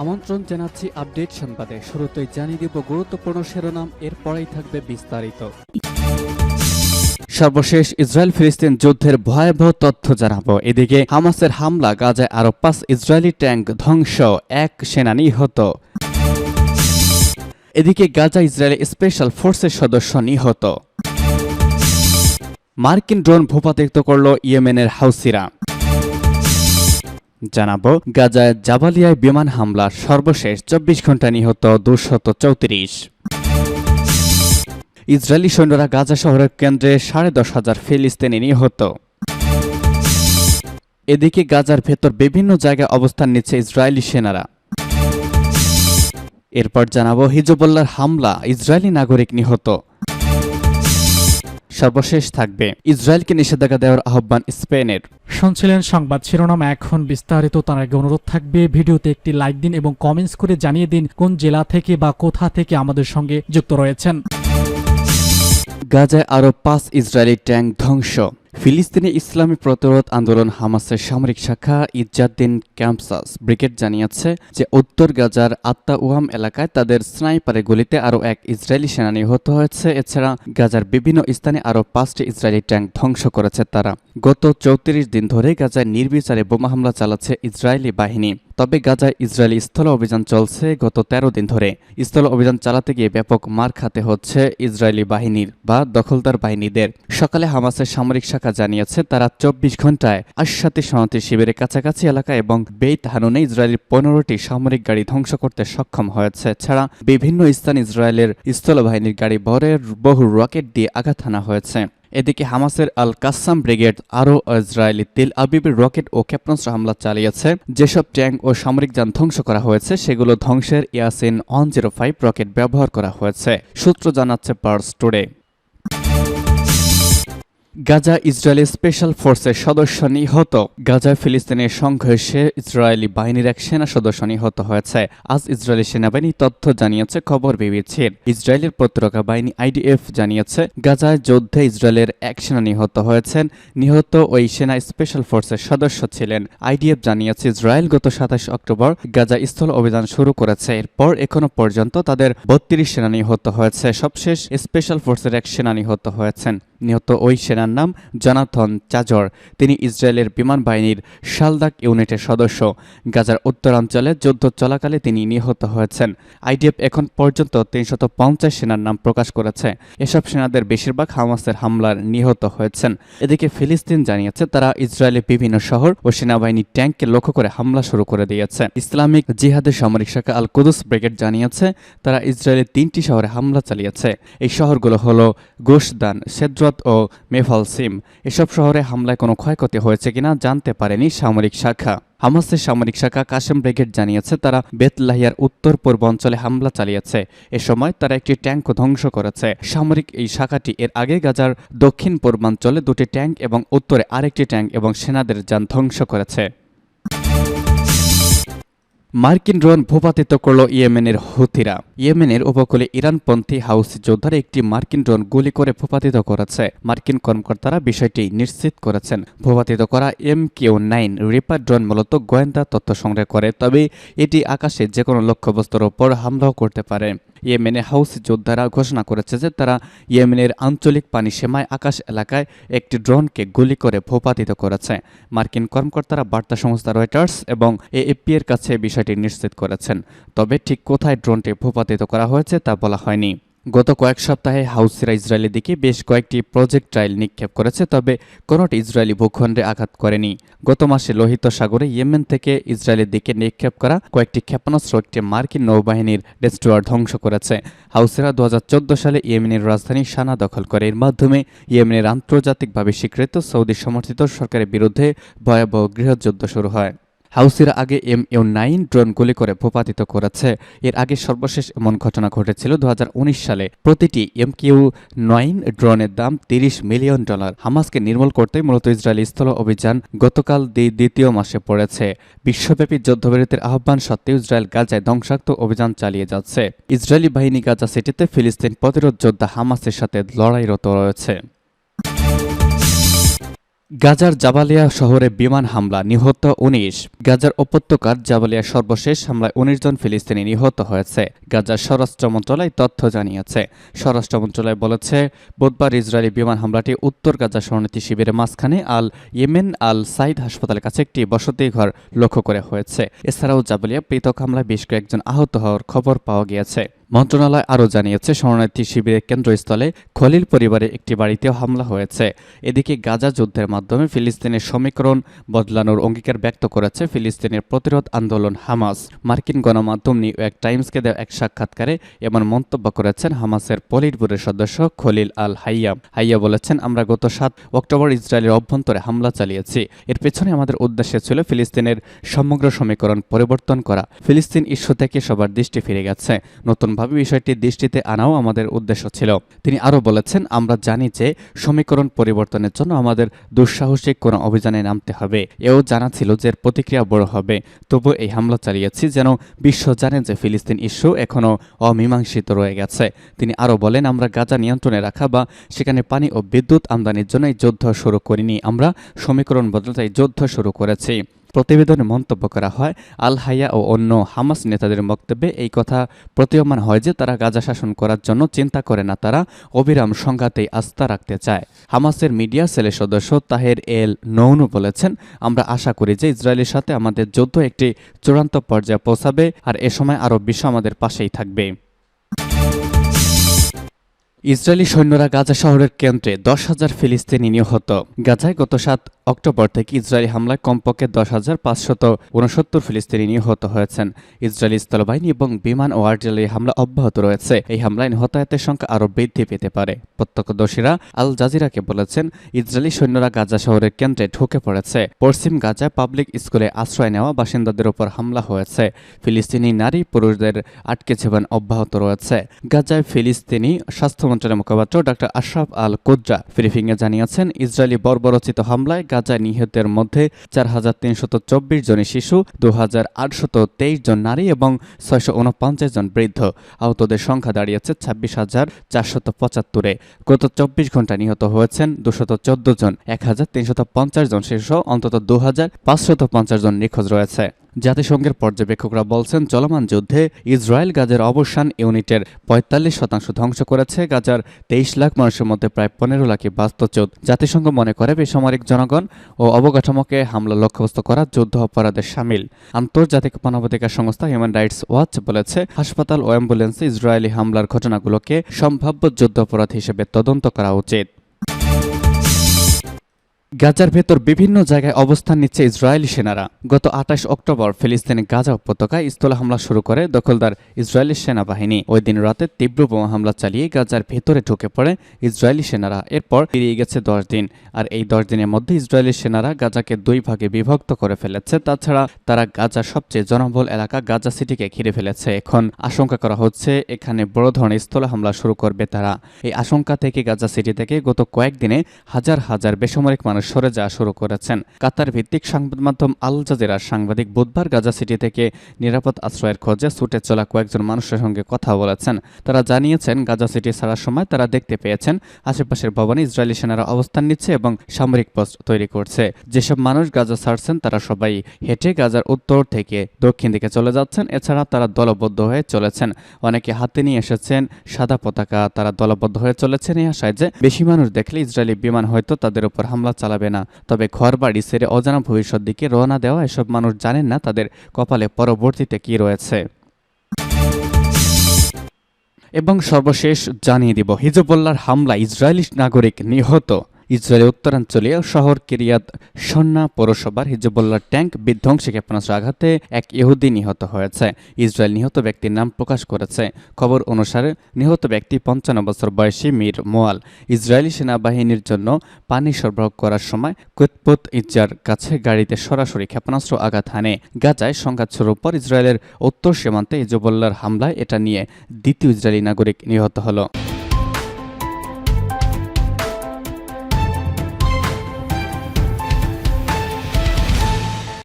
আমন্ত্রণ জানাচ্ছি আপডেট সংবাদে। শুরুতেই জানিয়ে দিব গুরুত্বপূর্ণ শিরোনাম, এরপরেই থাকবে বিস্তারিত। সর্বশেষ ইসরায়েল ফিলিস্তিন যুদ্ধের ভয়াবহ তথ্য জানাবো। এদিকে হামাসের হামলা, গাজায় আরো 5 ইসরায়েলি ট্যাঙ্ক ধ্বংস, 1 সেনা নিহত। এদিকে গাজা ইসরায়েলি স্পেশাল ফোর্সের সদস্য নিহত। মার্কিন ড্রোন ভূপাতিত করল ইয়েমেনের হাউসিরা। জানাবো গাজায় জাবালিয়ায় বিমান হামলা, সর্বশেষ 24 ঘন্টা নিহত 234। ইসরায়েলি সৈন্যরা গাজা শহরের কেন্দ্রে 10,500 ফিলিস্তিনি নিহত। এদিকে গাজার ভেতর বিভিন্ন জায়গায় অবস্থান নিচ্ছে ইসরায়েলি সেনারা। এরপর জানাবো হিজবুল্লাহর হামলা, ইসরায়েলি নাগরিক নিহত। সর্বশেষ থাকবে ইসরায়েলকে নিষেধাজ্ঞা দেওয়ার আহ্বান স্পেনের। শুনছিলেন সংবাদ শিরোনাম, এখন বিস্তারিত। তার আগে অনুরোধ থাকবে ভিডিওতে একটি লাইক দিন এবং কমেন্টস করে জানিয়ে দিন কোন জেলা থেকে বা কোথা থেকে আমাদের সঙ্গে যুক্ত রয়েছেন। গাজায় আরও 5 ইসরায়েলি ট্যাঙ্ক ধ্বংস। ফিলিস্তিনি ইসলামী প্রতিরোধ আন্দোলন হামাসের সামরিক শাখা ইজ্জাদ্দিন ক্যাম্পসাস ব্রিগেড জানিয়েছে যে উত্তর গাজার আত্তাউয়াম এলাকায় তাদের স্নাইপারে গুলিতে আরও 1 ইসরায়েলি সেনা নিহত হয়েছে। এছাড়া গাজার বিভিন্ন স্থানে আরও 5টি ইসরায়েলি ট্যাঙ্ক ধ্বংস করেছে তারা। গত 34 দিন ধরে গাজায় নির্বিচারে বোমা হামলা চালাচ্ছে ইসরায়েলি বাহিনী। তবে গাজায় ইসরায়েলি স্থল অভিযান চলছে গত 13 দিন ধরে। স্থল অভিযান চালাতে গিয়ে ব্যাপক মার খাতে হচ্ছে ইসরায়েলি বাহিনীর বা দখলদার বাহিনীদের। সকালে হামাসের সামরিক শাখা জানিয়েছে তারা 24 ঘন্টায় আশাতি শরণার্থী শিবিরের কাছাকাছি এলাকা এবং বেইত হানুনে ইসরায়েলি 15টি সামরিক গাড়ি ধ্বংস করতে সক্ষম হয়েছে। ছাড়া বিভিন্ন স্থানে ইসরায়েলের স্থলবাহিনীর গাড়ি ভরের বহু রকেট দিয়ে আঘাত হানা হয়েছে। এদিকে হামাসের আল কাসাম ব্রিগেড আরও ইসরায়েলি তেল আবিবের রকেট ও ক্ষেপণাস্ত্র হামলা চালিয়েছে। যেসব ট্যাঙ্ক ও সামরিক যান ধ্বংস করা হয়েছে সেগুলো ধ্বংসের ইয়াসিন 105 রকেট ব্যবহার করা হয়েছে, সূত্র জানাচ্ছে Pars Today. Gaza Israeli special ফোর্সের সদস্য নিহত। গাজায় ফিলিস্তিনের সংঘর্ষে ইসরায়েলি বাহিনীর 1 সেনা সদস্য নিহত হয়েছে। আজ ইসরায়েলি সেনাবাহিনী তথ্য জানিয়েছে খবর বিবিসির। ইসরায়েলের প্রতিরক্ষা বাহিনী আইডিএফ জানিয়েছে গাজায় যুদ্ধে ইসরায়েলের 1 সেনা নিহত হয়েছেন। নিহত ওই সেনা স্পেশাল ফোর্সের সদস্য ছিলেন। আইডিএফ জানিয়েছে ইসরায়েল গত 27 অক্টোবর গাজা স্থল অভিযান শুরু করেছে। এরপর এখনো পর্যন্ত তাদের 32 সেনা নিহত হয়েছে। সবশেষ স্পেশাল ফোর্সের 1 সেনা নিহত হয়েছেন। নিহত ওই সেনার নাম জনাথন চাজর। তিনি ইসরায়েলের বিমান বাহিনীর শালদাক ইউনিটের সদস্য। গাজার উত্তরাঞ্চলে যুদ্ধ চলাকালে তিনি নিহত হয়েছেন। আইডিএফ এখন পর্যন্ত 350 সেনার নাম প্রকাশ করেছে। এসব সেনাদের বেশিরভাগ হামাসের হামলার নিহত হয়েছেন। এদিকে ফিলিস্তিন জানিয়েছে তারা ইসরায়েলের বিভিন্ন শহর ও সেনাবাহিনীর ট্যাঙ্ককে লক্ষ্য করে হামলা শুরু করে দিয়েছে। ইসলামিক জিহাদের সামরিক শাখা আল কুদস ব্রিগেড জানিয়েছে তারা ইসরায়েলের 3টি শহরে হামলা চালিয়েছে। এই শহরগুলো হলো গোশদান, সেদ্রত ও মেফালসিম। এসব শহরে হামলায় কোনো ক্ষয়ক্ষতি হয়েছে কিনা জানতে পারেনি সামরিক শাখা। হামাসের সামরিক শাখা কাশেম ব্রিগেড জানিয়েছে তারা বেতলাহিয়ার উত্তর পূর্ব অঞ্চলে হামলা চালিয়েছে। এ সময় তারা একটি ট্যাঙ্ক ধ্বংস করেছে। সামরিক এই শাখাটি এর আগে গাজার দক্ষিণ পূর্বাঞ্চলে 2টি ট্যাঙ্ক এবং উত্তরে আরেকটি ট্যাঙ্ক এবং সেনাদের যান ধ্বংস করেছে। মার্কিন ড্রোন ভূপাতিত করল ইয়েমেনের হুথিরা। ইয়েমেনের উপকূলে ইরানপন্থী হাউসি যোদ্ধারা একটি মার্কিন ড্রোন গুলি করে ভূপাতিত করেছে। মার্কিন কর্মকর্তারা বিষয়টি নিশ্চিত করেছেন। ভূপাতিত করা MQ-9 রিপার ড্রোন মূলত গোয়েন্দা তথ্য সংগ্রহ করে, তবে এটি আকাশে যে কোনো লক্ষ্যবস্তুর ওপর হামলাও করতে পারে। ইয়েমেনের হাউসি যোদ্ধারা ঘোষণা করেছে যে তারা ইয়েমেনের আঞ্চলিক পানি সীমায় আকাশ এলাকায় একটি ড্রোনকে গুলি করে ভূপাতিত করেছে। মার্কিন কর্মকর্তারা বার্তা সংস্থা রয়টার্স এবং AFP এর কাছে বিষয়টি নিশ্চিত করেছেন। তবে ঠিক কোথায় ড্রোনটি ভূপাতিত করা হয়েছে তা বলা হয়নি। গত কয়েক সপ্তাহে হাউসিরা ইসরায়েলের দিকে বেশ কয়েকটি প্রজেক্টাইল নিক্ষেপ করেছে, তবে কোনোটি ইসরায়েলি ভূখণ্ডে আঘাত করেনি। গত মাসে লোহিত সাগরে ইয়েমেন থেকে ইসরায়েলের দিকে নিক্ষেপ করা কয়েকটি ক্ষেপণাস্ত্র একটি মার্কিন নৌবাহিনীর ডেস্ট্রয়ার ধ্বংস করেছে। হাউসিরা 2014 সালে ইয়েমেনের রাজধানী সানা দখল করে। এর মাধ্যমে ইয়েমেনের আন্তর্জাতিকভাবে স্বীকৃত সৌদি সমর্থিত সরকারের বিরুদ্ধে ভয়াবহ গৃহযুদ্ধ শুরু হয়। হাউসিরা আগে MQ-9 ড্রোন গুলি করে ভূপাতিত করেছে। এর আগে সর্বশেষ এমন ঘটনা ঘটেছিল 2019 সালে। প্রতিটি MQ-9 ড্রোনের দাম $30 মিলিয়ন। হামাসকে নির্মূল করতে মূলত ইসরায়েলি স্থল অভিযান গতকাল দ্বিতীয় মাসে পড়েছে। বিশ্বব্যাপী যুদ্ধবিরতির আহ্বান সত্ত্বেও ইসরায়েল গাজায় ধ্বংসাত্মক অভিযান চালিয়ে যাচ্ছে। ইসরায়েলি বাহিনী গাজা সিটিতে ফিলিস্তিন প্রতিরোধ যোদ্ধা হামাসের সাথে লড়াইরত রয়েছে। গাজার জাবালিয়া শহরে বিমান হামলা, নিহত ১৯। গাজার উপত্যকার জাবালিয়া সর্বশেষ হামলায় ১৯ জন ফিলিস্তিনি নিহত হয়েছে, গাজার স্বরাষ্ট্র মন্ত্রণালয় তথ্য জানিয়েছে। স্বরাষ্ট্র মন্ত্রণালয় বলেছে, বুধবার ইসরায়েলি বিমান হামলাটি উত্তর গাজা শরণার্থী শিবিরের মাঝখানে আল ইয়েমেন আল সাইদ হাসপাতালের কাছে একটি বসতিঘর লক্ষ্য করে হয়েছে। এছাড়াও জাবালিয়া পৃথক হামলায় বেশ কয়েকজন আহত হওয়ার খবর পাওয়া গিয়েছে। মন্ত্রণালয় আরও জানিয়েছে, শরণার্থী শিবিরের কেন্দ্রস্থলে খলিল পরিবারের একটি বাড়িতেও হামলা হয়েছে। এদিকে গাজা যুদ্ধের মাধ্যমে ফিলিস্তিনের সমীকরণ বদলানোর অঙ্গীকার ব্যক্ত করেছে ফিলিস্তিনের প্রতিরোধ আন্দোলন হামাস। মার্কিন গণমাধ্যম নিউ ইয়র্ক টাইমসকে দেওয়া এক সাক্ষাৎকারে এমন মন্তব্য করেছেন হামাসের পলিট ব্যুরোর সদস্য খলিল আল হাইয়া বলেছেন, আমরা গত ৭ অক্টোবর ইসরায়েলের অভ্যন্তরে হামলা চালিয়েছি। এর পেছনে আমাদের উদ্দেশ্য ছিল ফিলিস্তিনের সমগ্র সমীকরণ পরিবর্তন করা। ফিলিস্তিন ইস্যু থেকে সবার দৃষ্টি ফিরে গেছে, নতুনভাবে বিষয়টি দৃষ্টিতে আনাও আমাদের উদ্দেশ্য ছিল। তিনি আরও বলেছেন, আমরা জানি যে সমীকরণ পরিবর্তনের জন্য আমাদের দুঃসাহসিক কোনো অভিযানে নামতে হবে। এও জানা ছিল যে এর প্রতিক্রিয়া বড় হবে, তবু এই হামলা চালিয়েছি যেন বিশ্ব জানে যে ফিলিস্তিন ইস্যু এখনও অমীমাংসিত রয়ে গেছে। তিনি আরও বলেন, আমরা গাজা নিয়ন্ত্রণে রাখা বা সেখানে পানি ও বিদ্যুৎ আমদানির জন্য এই যুদ্ধ শুরু করিনি, আমরা সমীকরণ বদলাতে এই যুদ্ধ শুরু করেছি। প্রতিবেদনে মন্তব্য করা হয়, আল হাইয়া ও অন্য হামাস নেতাদের বক্তব্যে এই কথা প্রতীয়মান হয় যে তারা গাজা শাসন করার জন্য চিন্তা করে না, তারা অবিরাম সংঘাতেই আস্থা রাখতে চায়। হামাসের মিডিয়া সেলের সদস্য তাহের এল নৌনু বলেছেন, আমরা আশা করি যে ইসরায়েলের সাথে আমাদের যুদ্ধ একটি চূড়ান্ত পর্যায়ে পৌঁছাবে, আর এ সময় আরও বিশ্ব আমাদের পাশেই থাকবে। ইসরায়েলি সৈন্যরা গাজা শহরের কেন্দ্রে ১০,০০০ ফিলিস্তিনি নিহত। গাজায় গত ৭ অক্টোবর থেকে ইসরায়েলি হামলায় কমপক্ষে ১০,৫৬৯ ফিলিস্তিনি নিহত হয়েছেন। ইসরায়েলি স্থলবাহিনী এবং বিমান ও আর্টিলারি হামলা অব্যাহত রয়েছে। এই হামলায় নিহতায়তের সংখ্যা আরও বৃদ্ধি পেতে পারে। প্রত্যক্ষদর্শীরা আল জাজিরাকে বলেছেন, ইসরায়েলি সৈন্যরা গাজা শহরের কেন্দ্রে ঢুকে পড়েছে। পশ্চিম গাজায় পাবলিক স্কুলে আশ্রয় নেওয়া বাসিন্দাদের উপর হামলা হয়েছে। ফিলিস্তিনি নারী পুরুষদের আটকে জীবন অব্যাহত রয়েছে। গাজায় ফিলিস্তিনি স্বাস্থ্য মন্ত্রণালয়ের মুখপাত্র ডক্টর আশরাফ আল কুদ্রা ব্রিফিংয়ে জানিয়েছেন, ইসরায়েলি বর্বরোচিত হামলায় গাজায় নিহতের মধ্যে ৪,৩২৪ জন শিশু, ২,৮২৩ জন নারী এবং ৬৪৯ জন বৃদ্ধ। আহতদের সংখ্যা দাঁড়িয়েছে ২৬,৪৭৫-এ। গত ২৪ ঘন্টা নিহত হয়েছেন ২১৪ জন, ১,৩৫০ জন শিশু, অন্তত ২,৫৫০ জন নিখোঁজ রয়েছে। জাতিসংঘের পর্যবেক্ষকরা বলছেন, চলমান যুদ্ধে ইসরায়েল গাজার অবসান ইউনিটের ৪৫% ধ্বংস করেছে। গাজার ২৩ লাখ মানুষের মধ্যে প্রায় ১৫ লাখই বাস্তুচ্যুত। জাতিসংঘ মনে করে বেসামরিক জনগণ ও অবকাঠামোকে হামলা লক্ষ্যবস্তু করা যুদ্ধ অপরাধের শামিল। আন্তর্জাতিক মানবাধিকার সংস্থা হিউম্যান রাইটস ওয়াচ বলেছে, হাসপাতাল ও অ্যাম্বুলেন্সে ইসরায়েলি হামলার ঘটনাগুলোকে সম্ভাব্য যুদ্ধাপরাধ হিসেবে তদন্ত করা উচিত। গাজার ভেতর বিভিন্ন জায়গায় অবস্থান নিচ্ছে ইসরায়েলি সেনারা। গত ২৮ অক্টোবর ফিলিস্তিনের গাজা উপত্যকায় স্থল হামলা শুরু করে দখলদার ইসরায়েলি সেনাবাহিনী। ওই দিন রাতে তীব্র বোমা হামলা চালিয়ে গাজার ভেতরে ঢুকে পড়ে ইসরায়েলি সেনারা। এরপর পেরিয়ে গেছে ১০ দিন, আর এই ১০ দিনের মধ্যে ইসরায়েলি সেনারা গাজাকে ২ ভাগে বিভক্ত করে ফেলেছে। তাছাড়া তারা গাজার সবচেয়ে জনবহুল এলাকা গাজা সিটিকে ঘিরে ফেলেছে। এখন আশঙ্কা করা হচ্ছে এখানে বড় ধরনের স্থল হামলা শুরু করবে তারা। এই আশঙ্কা থেকে গাজা সিটি থেকে গত কয়েকদিনে হাজার হাজার বেসামরিক মানুষ সরে যাওয়া শুরু করেছেন। কাতার ভিত্তিক সংবাদ মাধ্যম আল জাজিরার সাংবাদিক বুধবার গাজা সিটি থেকে নিরাপদ আশ্রয়ের খোঁজে ছুটে চলা কয়েকজন মানুষের সঙ্গে কথা বলেছেন। তারা জানিয়েছেন, গাজা সিটি ছাড়ার সময় তারা দেখতে পেয়েছেন আশেপাশের ভবনে ইসরায়েলি সেনারা অবস্থান নিচ্ছে এবং সামরিক পোস্ট তৈরি করছে। যেসব মানুষ গাজা ছাড়ছেন তারা সবাই হেঁটে গাজার উত্তর থেকে দক্ষিণ দিকে চলে যাচ্ছেন। এছাড়া তারা দলবদ্ধ হয়ে চলেছেন। অনেকে হাতে নিয়ে এসেছেন সাদা পতাকা। তারা দলবদ্ধ হয়ে চলেছেন এই আশায় যে বেশি মানুষ দেখলে ইসরায়েলি বিমান হয়তো তাদের উপর হামলা চালাবে না। তবে ঘর বাড়ি ছেড়ে অজানা ভবিষ্যৎ দিকে রওনা দেওয়া এসব মানুষ জানেন না তাদের কপালে পরবর্তীতে কি রয়েছে। এবং সর্বশেষ জানিয়ে দিব, হিজবুল্লাহর হামলায় ইসরায়েলি নাগরিক নিহত। ইসরায়েলের উত্তরাঞ্চলীয় শহর কিরিয়াত সন্না পৌরসভার হিজবুল্লাহর ট্যাঙ্ক বিধ্বংসী ক্ষেপণাস্ত্র আঘাতে এক ইহুদি নিহত হয়েছে। ইসরায়েল নিহত ব্যক্তির নাম প্রকাশ করেছে। খবর অনুসারে নিহত ব্যক্তি ৫৫ বছর বয়সী মীর মোয়াল। ইসরায়েলি সেনাবাহিনীর জন্য পানি সরবরাহ করার সময় কুতপুত ইজ্জার কাছে গাড়িতে সরাসরি ক্ষেপণাস্ত্র আঘাত হানে। গাজায় সংঘাত শুরুর পর ইসরায়েলের উত্তর সীমান্তে হিজবুল্লাহর হামলায় এটা নিয়ে দ্বিতীয় ইসরায়েলি নাগরিক নিহত হল।